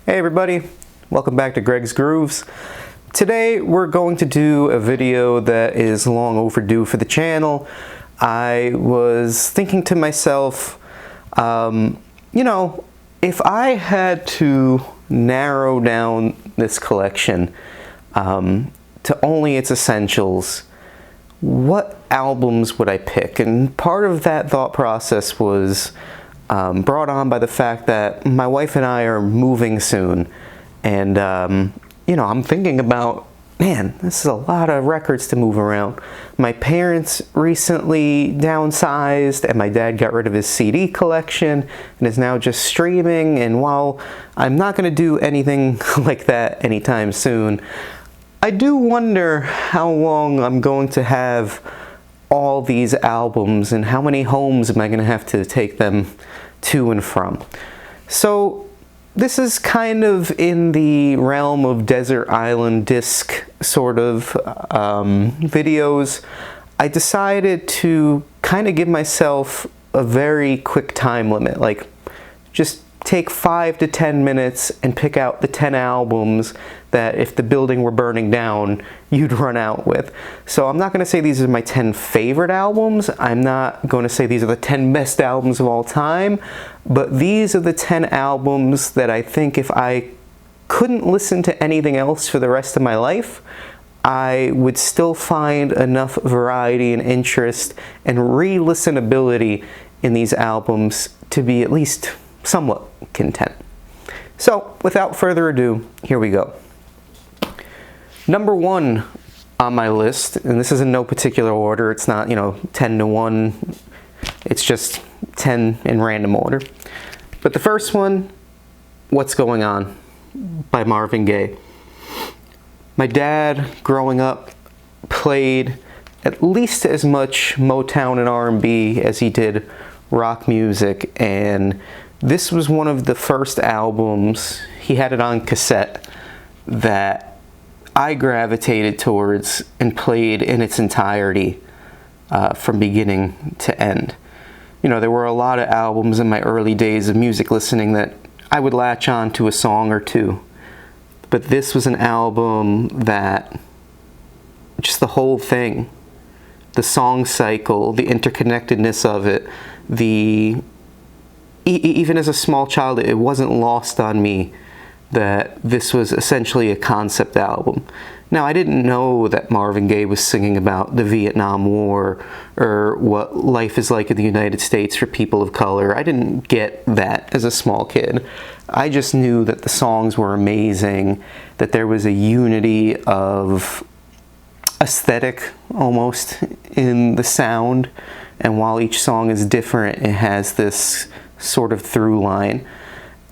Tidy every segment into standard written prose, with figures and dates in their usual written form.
Hey everybody, welcome back to Greg's Grooves. Today we're going to do a video that is long overdue for the channel. I was thinking to myself, if I had to narrow down this collection to only its essentials, what albums would I pick? And part of that thought process was brought on by the fact that my wife and I are moving soon, and I'm thinking about, man, this is a lot of records to move around. My parents recently downsized, and my dad got rid of his CD collection and is now just streaming. And while I'm not going to do anything like that anytime soon, I do wonder how long I'm going to have all these albums and how many homes am I going to have to take them to and from. So this is kind of in the realm of desert island disc sort of videos. I decided to kind of give myself a very quick time limit, like just take 5 to 10 minutes and pick out the 10 albums that if the building were burning down, you'd run out with. So I'm not going to say these are my 10 favorite albums. I'm not going to say these are the 10 best albums of all time. But these are the 10 albums that I think if I couldn't listen to anything else for the rest of my life, I would still find enough variety and interest and re-listenability in these albums to be at least somewhat content. So, without further ado, here we go. Number 1 on my list, and this is in no particular order, it's not, 10 to 1, it's just 10 in random order. But the first one, What's Going On by Marvin Gaye. My dad, growing up, played at least as much Motown and R&B as he did rock music, and this was one of the first albums, he had it on cassette, that I gravitated towards and played in its entirety from beginning to end. There were a lot of albums in my early days of music listening that I would latch on to a song or two. But this was an album that, just the whole thing, the song cycle, the interconnectedness of it, even as a small child, it wasn't lost on me that this was essentially a concept album. Now, I didn't know that Marvin Gaye was singing about the Vietnam War or what life is like in the United States for people of color. I didn't get that as a small kid. I just knew that the songs were amazing, that there was a unity of aesthetic almost in the sound, and while each song is different, it has this sort of through line.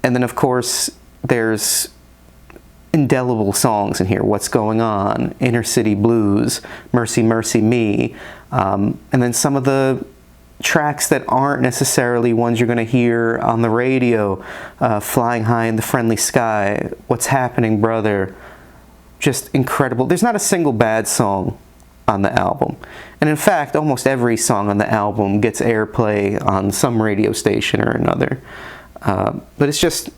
And then, of course, there's indelible songs in here. What's Going On, Inner City Blues, Mercy Mercy Me, and then some of the tracks that aren't necessarily ones you're going to hear on the radio, Flying High in the Friendly Sky, What's Happening Brother, just incredible. There's not a single bad song on the album. And in fact, almost every song on the album gets airplay on some radio station or another. But it's just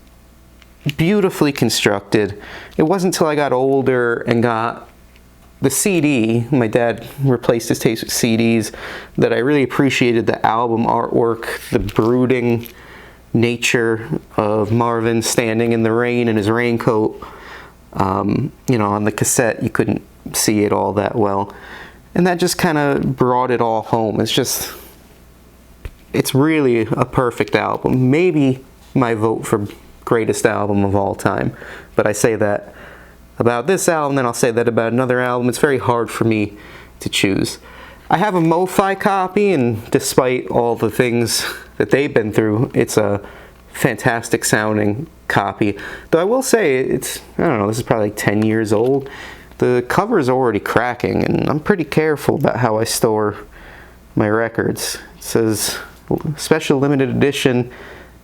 beautifully constructed. It wasn't until I got older and got the CD, my dad replaced his taste with CDs, that I really appreciated the album artwork, the brooding nature of Marvin standing in the rain in his raincoat. On the cassette you couldn't see it all that well. And that just kind of brought it all home. It's really a perfect album. Maybe my vote for greatest album of all time. But I say that about this album, then I'll say that about another album. It's very hard for me to choose. I have a MoFi copy, and despite all the things that they've been through, it's a fantastic sounding copy. Though I will say, this is probably like 10 years old. The cover is already cracking, and I'm pretty careful about how I store my records. It says, Special Limited Edition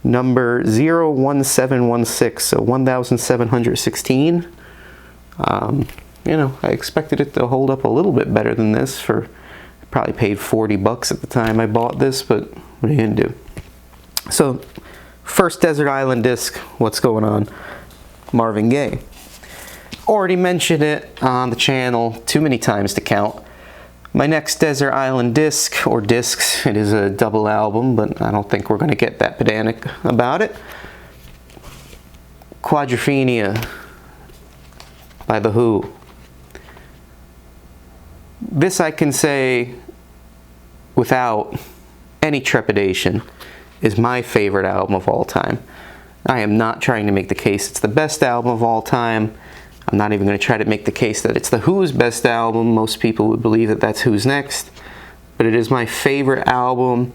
number 01716, so 1716. I expected it to hold up a little bit better than this. I probably paid $40 at the time I bought this, but what are you gonna do? So, first desert island disc, What's Going On. Marvin Gaye. Already mentioned it on the channel too many times to count. My next Desert Island disc, or discs, it is a double album, but I don't think we're going to get that pedantic about it. Quadrophenia by The Who. This I can say without any trepidation is my favorite album of all time. I am not trying to make the case it's the best album of all time. I'm not even going to try to make the case that it's The Who's best album. Most people would believe that that's Who's Next. But it is my favorite album.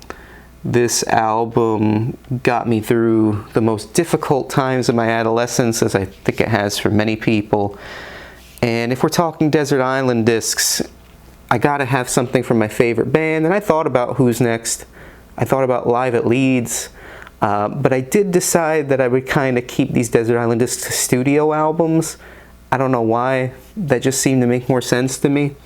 This album got me through the most difficult times of my adolescence, as I think it has for many people. And if we're talking Desert Island discs, I gotta have something from my favorite band. And I thought about Who's Next. I thought about Live at Leeds. But I did decide that I would kind of keep these Desert Island discs studio albums. I don't know why. That just seemed to make more sense to me.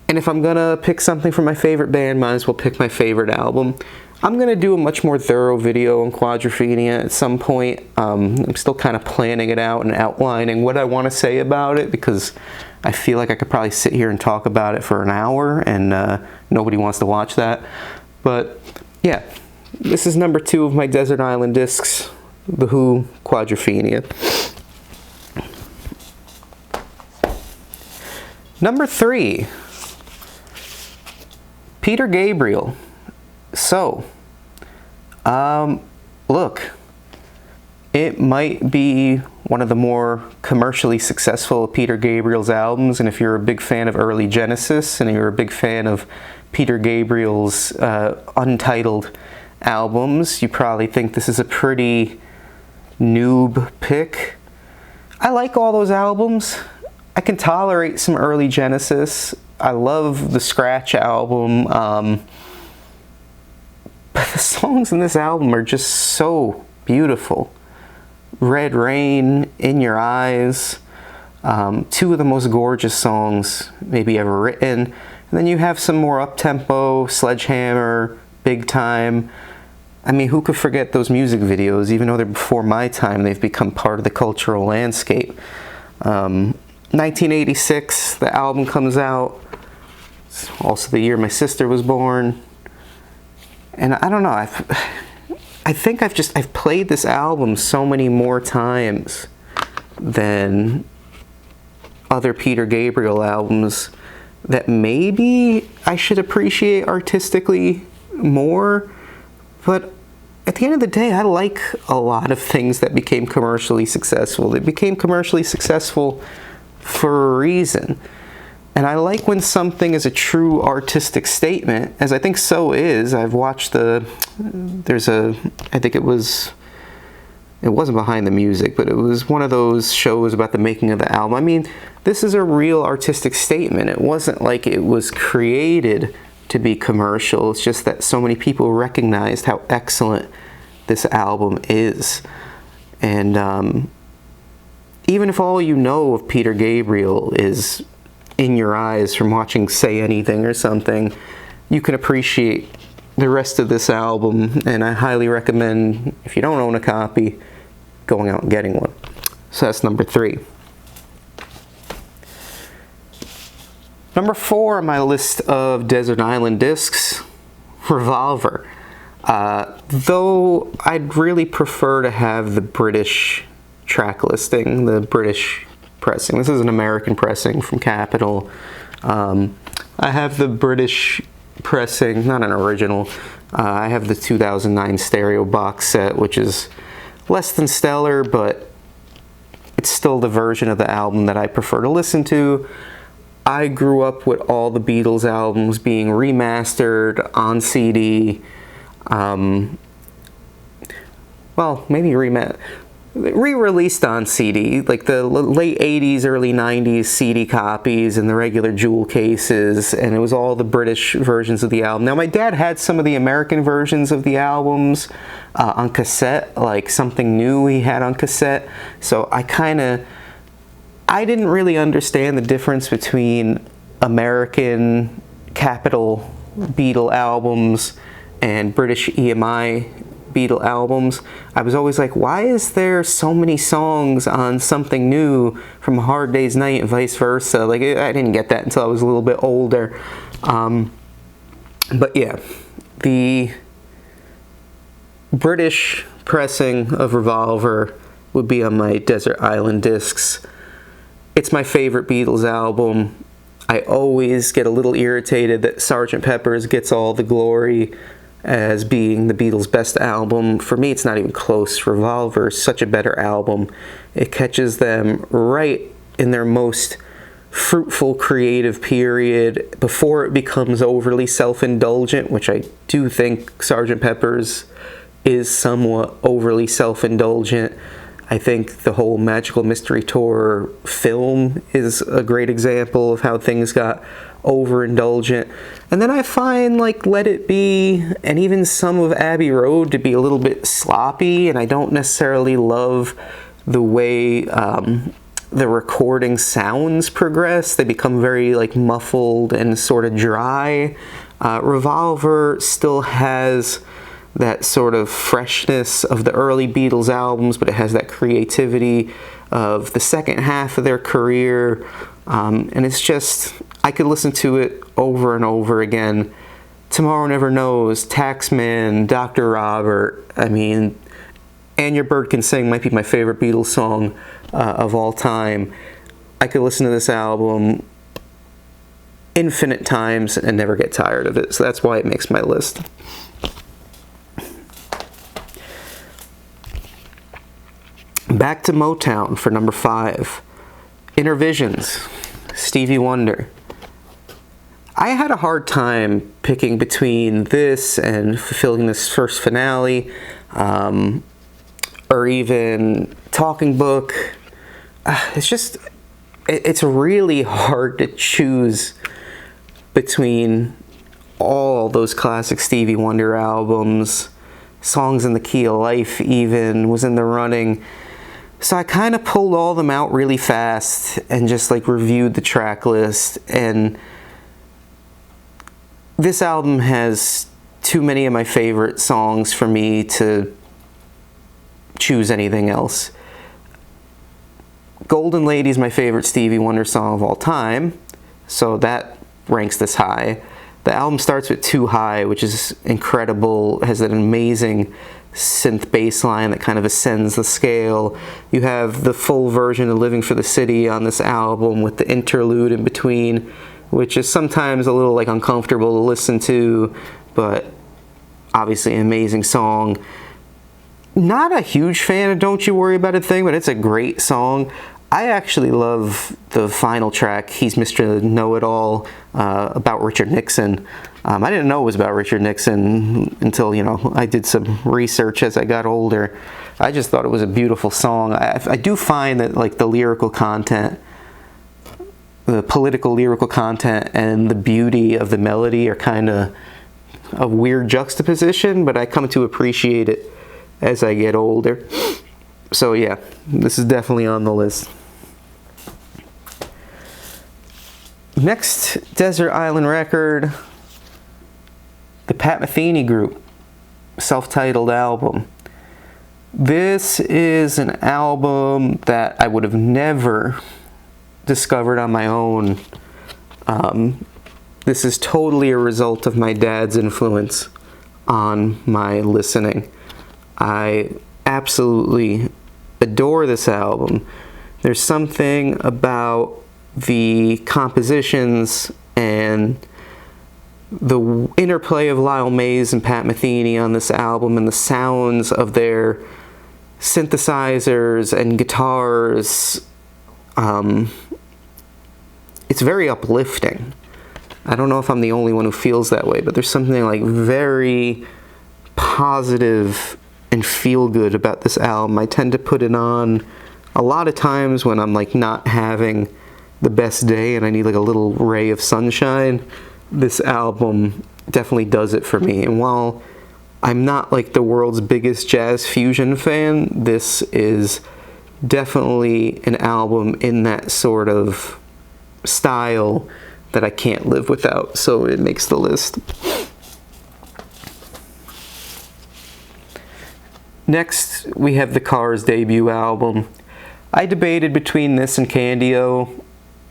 And if I'm gonna pick something from my favorite band, might as well pick my favorite album. I'm gonna do a much more thorough video on Quadrophenia at some point. I'm still kind of planning it out and outlining what I want to say about it, because I feel like I could probably sit here and talk about it for an hour, and nobody wants to watch that. But yeah, this is number 2 of my Desert Island discs, The Who, Quadrophenia. Number 3, Peter Gabriel. So, look, it might be one of the more commercially successful of Peter Gabriel's albums, and if you're a big fan of early Genesis, and you're a big fan of Peter Gabriel's untitled albums, you probably think this is a pretty noob pick. I like all those albums. I can tolerate some early Genesis. I love the Scratch album. But the songs in this album are just so beautiful. Red Rain, In Your Eyes, 2 of the most gorgeous songs maybe ever written. And then you have some more up-tempo, Sledgehammer, Big Time. I mean, who could forget those music videos? Even though they're before my time, they've become part of the cultural landscape. 1986, the album comes out. It's also the year my sister was born. And I don't know, I think I've played this album so many more times than other Peter Gabriel albums that maybe I should appreciate artistically more. But at the end of the day, I like a lot of things that became commercially successful. They became commercially successful for a reason. And I like when something is a true artistic statement, as I think So is. I've watched I think it wasn't Behind the Music, but it was one of those shows about the making of the album. I mean, this is a real artistic statement. It wasn't like it was created to be commercial. It's just that so many people recognized how excellent this album is. And even if all you know of Peter Gabriel is In Your Eyes from watching Say Anything or something, you can appreciate the rest of this album, and I highly recommend, if you don't own a copy, going out and getting one. So that's number 3. Number 4 on my list of Desert Island discs, Revolver. Though I'd really prefer to have the British track listing, the British pressing. This is an American pressing from Capitol. I have the British pressing, not an original. I have the 2009 stereo box set, which is less than stellar, but it's still the version of the album that I prefer to listen to. I grew up with all the Beatles albums being remastered on CD. Well, maybe re-released on CD, like the late 80s, early 90s CD copies and the regular jewel cases, and it was all the British versions of the album. Now, my dad had some of the American versions of the albums on cassette, like Something New he had on cassette, so I didn't really understand the difference between American Capitol Beatle albums and British EMI Beatle albums, I was always like, why is there so many songs on Something New from A Hard Day's Night and vice versa? Like, I didn't get that until I was a little bit older. But yeah, the British pressing of Revolver would be on my Desert Island discs. It's my favorite Beatles album. I always get a little irritated that Sgt. Pepper's gets all the glory as being the Beatles' best album. For me, it's not even close. Revolver is such a better album. It catches them right in their most fruitful creative period before it becomes overly self-indulgent, which I do think Sgt. Pepper's is somewhat overly self-indulgent. I think the whole Magical Mystery Tour film is a great example of how things got overindulgent. And then I find like Let It Be and even some of Abbey Road to be a little bit sloppy, and I don't necessarily love the way the recording sounds progress. They become very like muffled and sort of dry. Revolver still has that sort of freshness of the early Beatles albums, but it has that creativity of the second half of their career. And it's just, I could listen to it over and over again. Tomorrow Never Knows, Taxman, Dr. Robert, I mean, And Your Bird Can Sing might be my favorite Beatles song of all time. I could listen to this album infinite times and never get tired of it, so that's why it makes my list. Back to Motown for number 5. Inner Visions, Stevie Wonder. I had a hard time picking between this and Fulfilling This First Finale, or even Talking Book. It's really hard to choose between all those classic Stevie Wonder albums. Songs in the Key of Life even was in the running. So I kind of pulled all of them out really fast and just like reviewed the track list. And this album has too many of my favorite songs for me to choose anything else. Golden Lady is my favorite Stevie Wonder song of all time, so that ranks this high. The album starts with Too High, which is incredible. It has an amazing synth bass line that kind of ascends the scale. You have the full version of Living for the City on this album with the interlude in between, which is sometimes a little like uncomfortable to listen to, but obviously an amazing song. Not a huge fan of Don't You Worry About a Thing, but it's a great song. I actually love the final track, He's Mr. Know-It-All, about Richard Nixon. I didn't know it was about Richard Nixon until, I did some research as I got older. I just thought it was a beautiful song. I do find that, like, the lyrical content, the political lyrical content, and the beauty of the melody are kind of a weird juxtaposition, but I come to appreciate it as I get older. So yeah, this is definitely on the list. Next Desert Island record, the Pat Metheny Group, self-titled album. This is an album that I would have never discovered on my own. This is totally a result of my dad's influence on my listening. I absolutely adore this album. There's something about the compositions and the interplay of Lyle Mays and Pat Metheny on this album, and the sounds of their synthesizers and guitars. It's very uplifting. I don't know if I'm the only one who feels that way, but there's something like very positive and feel good about this album. I tend to put it on a lot of times when I'm like not having the best day and I need like a little ray of sunshine. This album definitely does it for me. And while I'm not like the world's biggest jazz fusion fan, this is definitely an album in that sort of style that I can't live without, so it makes the list. Next, we have the Cars debut album. I debated between this and Candy-O.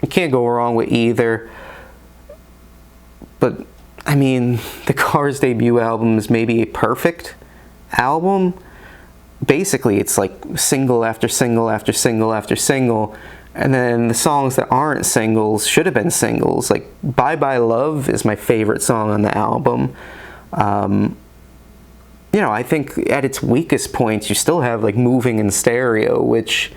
You can't go wrong with either. But, I mean, the Cars debut album is maybe a perfect album. Basically, it's like single after single after single after single. And then the songs that aren't singles should have been singles. Like, Bye Bye Love is my favorite song on the album. You know, I think at its weakest points, you still have like Moving in Stereo, which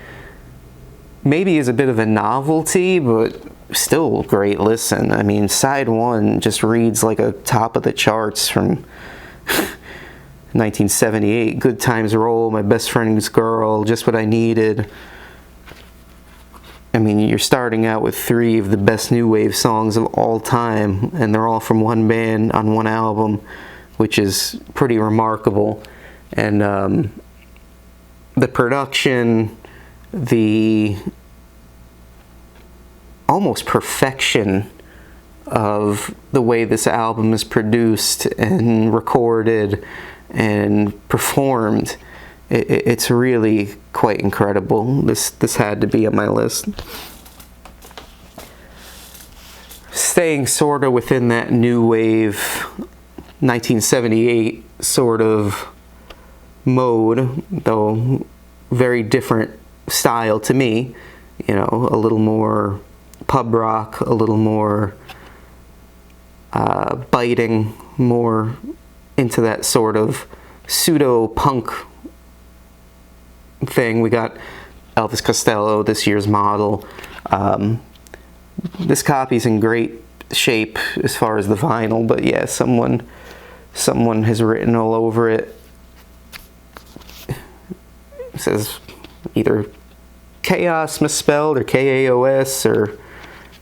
maybe is a bit of a novelty, but still a great listen. I mean, side one just reads like a top of the charts from 1978. Good Times Roll, My Best Friend's Girl, Just What I Needed. I mean, you're starting out with 3 of the best new wave songs of all time, and they're all from one band on one album, which is pretty remarkable. And the production, the almost perfection of the way this album is produced and recorded and performed, it's really quite incredible. This had to be on my list. Staying sort of within that new wave 1978 sort of mode, though very different style to me, you know, a little more pub rock, a little more biting, more into that sort of pseudo-punk thing. We got Elvis Costello, this year's model. This copy's in great shape as far as the vinyl, but yeah, someone has written all over it. It says either Chaos misspelled or K-A-O-S, or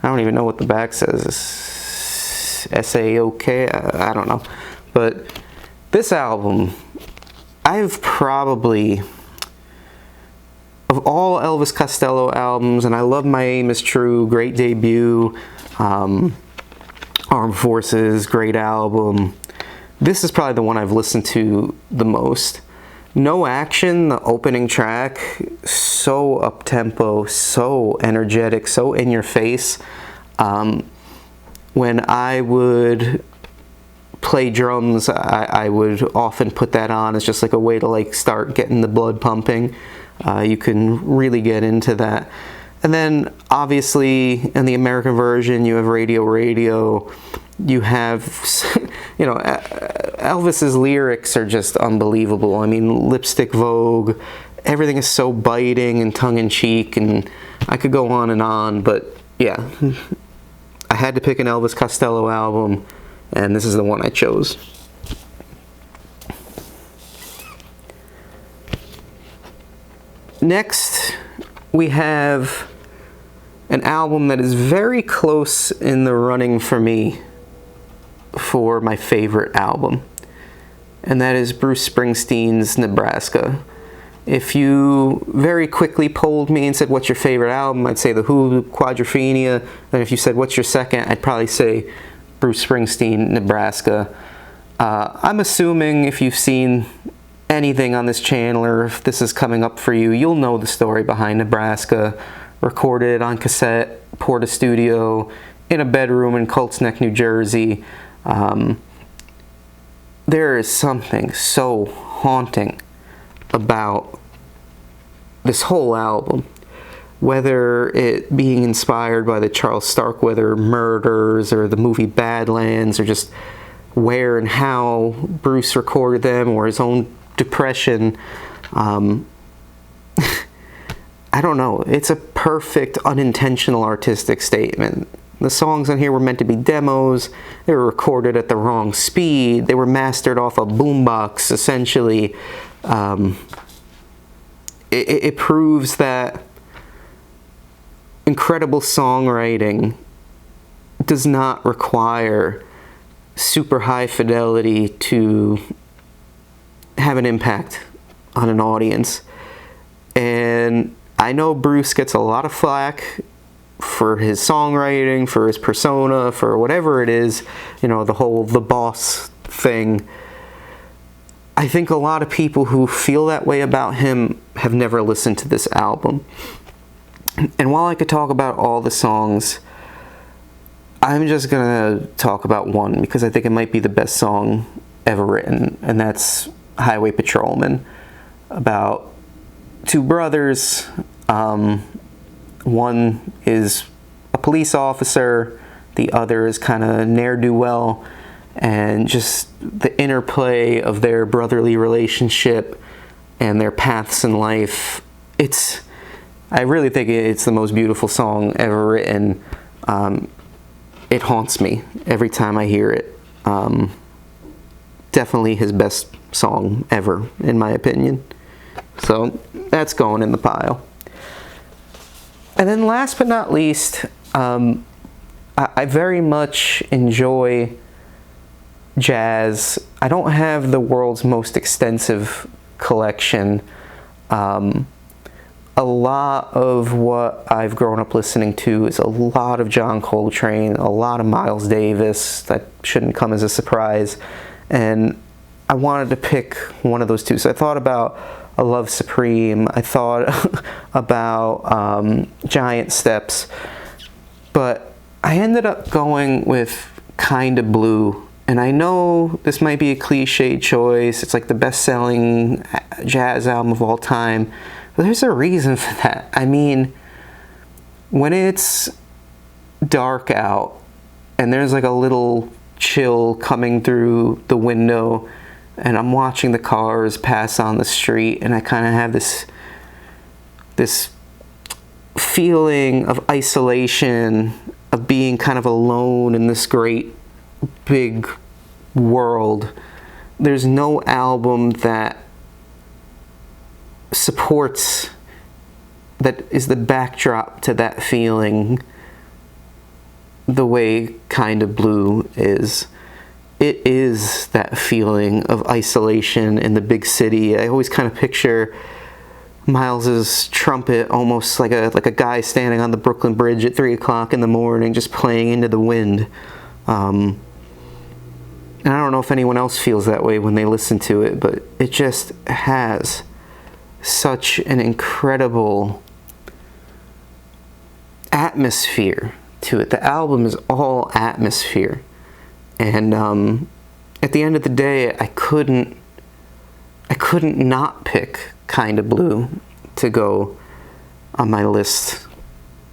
I don't even know what the back says. S-A-O-K, I don't know. But this album, I've probably, of all Elvis Costello albums, and I love My Aim Is True, great debut, Armed Forces, great album. This is probably the one I've listened to the most. No Action, the opening track, so up-tempo, so energetic, so in your face. When I would play drums, I would often put that on as just like a way to like start getting the blood pumping. You can really get into that. And then obviously in the American version you have Radio Radio. You have, you know, Elvis's lyrics are just unbelievable. I mean, Lipstick Vogue, everything is so biting and tongue-in-cheek, and I could go on, but yeah, I had to pick an Elvis Costello album, and this is the one I chose. Next, we have an album that is very close in the running for me for my favorite album, and that is Bruce Springsteen's Nebraska. If you very quickly polled me and said, what's your favorite album? I'd say The Who, Quadrophenia. And if you said, what's your second? I'd probably say Bruce Springsteen, Nebraska. I'm assuming if you've seen anything on this channel, or if this is coming up for you, you'll know the story behind Nebraska. Recorded on cassette, Porta Studio, in a bedroom in Colts Neck, New Jersey. There is something so haunting about this whole album, whether it being inspired by the Charles Starkweather murders or the movie Badlands, or just where and how Bruce recorded them, or his own depression. I don't know. It's a perfect unintentional artistic statement. The songs on here were meant to be demos. They were recorded at the wrong speed. They were mastered off a boombox, essentially. It proves that incredible songwriting does not require super high fidelity to have an impact on an audience. And I know Bruce gets a lot of flack for his songwriting, for his persona, for whatever it is, you know, the whole the boss thing. I think a lot of people who feel that way about him have never listened to this album. And while I could talk about all the songs, I'm just gonna talk about one because I think it might be the best song ever written, and that's Highway Patrolman, about two brothers. One is a police officer, the other is kind of ne'er-do-well, and just the interplay of their brotherly relationship and their paths in life. I really think it's the most beautiful song ever written. It haunts me every time I hear it. Definitely his best song ever, in my opinion. So that's going in the pile. And then last but not least, I very much enjoy jazz. I don't have the world's most extensive collection. A lot of what I've grown up listening to is a lot of John Coltrane, a lot of Miles Davis. That shouldn't come as a surprise. And I wanted to pick one of those two. So I thought about A Love Supreme. I thought about Giant Steps. But I ended up going with Kinda Blue. And I know this might be a cliche choice. It's like the best-selling jazz album of all time. But there's a reason for that. I mean, when it's dark out and there's like a little chill coming through the window and I'm watching the cars pass on the street and I kind of have this feeling of isolation, of being kind of alone in this great big world, there's no album that supports, that is the backdrop to that feeling the way Kinda Blue is. It is that feeling of isolation in the big city. I always kind of picture Miles's trumpet almost like a guy standing on the Brooklyn Bridge at 3 o'clock in the morning just playing into the wind. And I don't know if anyone else feels that way when they listen to it, but it just has such an incredible atmosphere to it. The album is all atmosphere. And at the end of the day, I couldn't not pick Kinda Blue to go on my list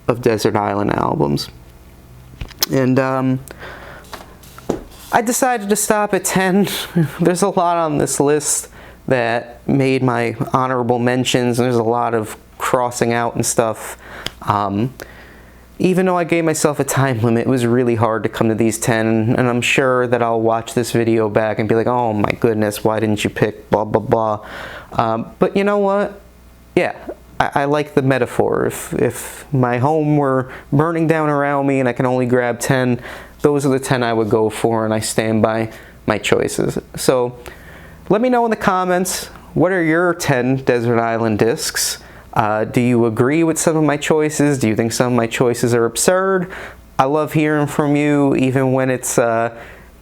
of Desert Island albums. And I decided to stop at 10. There's a lot on this list that made my honorable mentions, and there's a lot of crossing out and stuff. Even though I gave myself a time limit, it was really hard to come to these 10, and I'm sure that I'll watch this video back and be like, oh my goodness, why didn't you pick blah, blah, blah. But you know what? Yeah, I like the metaphor. If my home were burning down around me and I can only grab 10, those are the 10 I would go for, and I stand by my choices. So let me know in the comments, what are your 10 Desert Island discs? Do you agree with some of my choices? Do you think some of my choices are absurd? I love hearing from you, even when it's,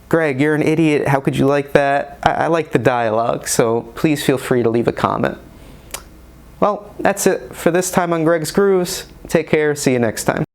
Greg, you're an idiot, how could you like that? I like the dialogue, so please feel free to leave a comment. Well, that's it for this time on Greg's Grooves. Take care, see you next time.